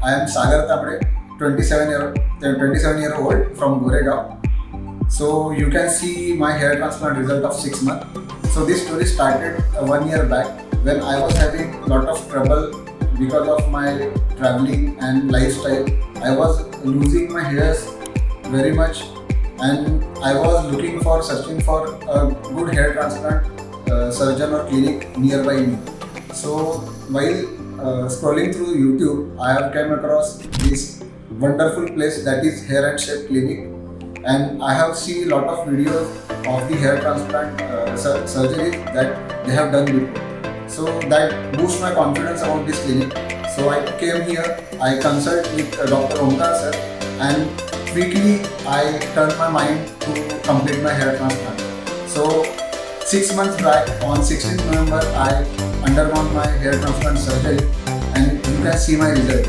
I am Sagar Tambde, 27 year old from Goregaon. So you can see my hair transplant result of 6 months. So this story started 1 year back when I was having lot of trouble because of my traveling and lifestyle. I was losing my hairs very much, and I was searching for a good hair transplant surgeon or clinic nearby me. So while scrolling through YouTube, I have came across this wonderful place that is Hair and Shape Clinic, and I have seen a lot of videos of the hair transplant surgeries that they have done before. So that boosts my confidence about this clinic. So I came here, I consult with Dr. Omkar sir, and quickly I turned my mind to complete my hair transplant. So 6 months back, on 16th November, I undergone my hair transplant surgery, and you can see my result.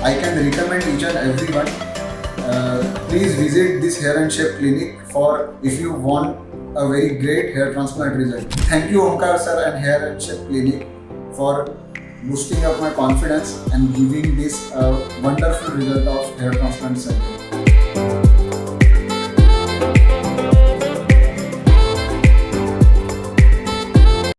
I can recommend each and everyone, please visit this Hair and Shape Clinic for if you want a very great hair transplant result. Thank you Omkar sir and Hair and Shape Clinic for boosting up my confidence and giving this wonderful result of hair transplant surgery.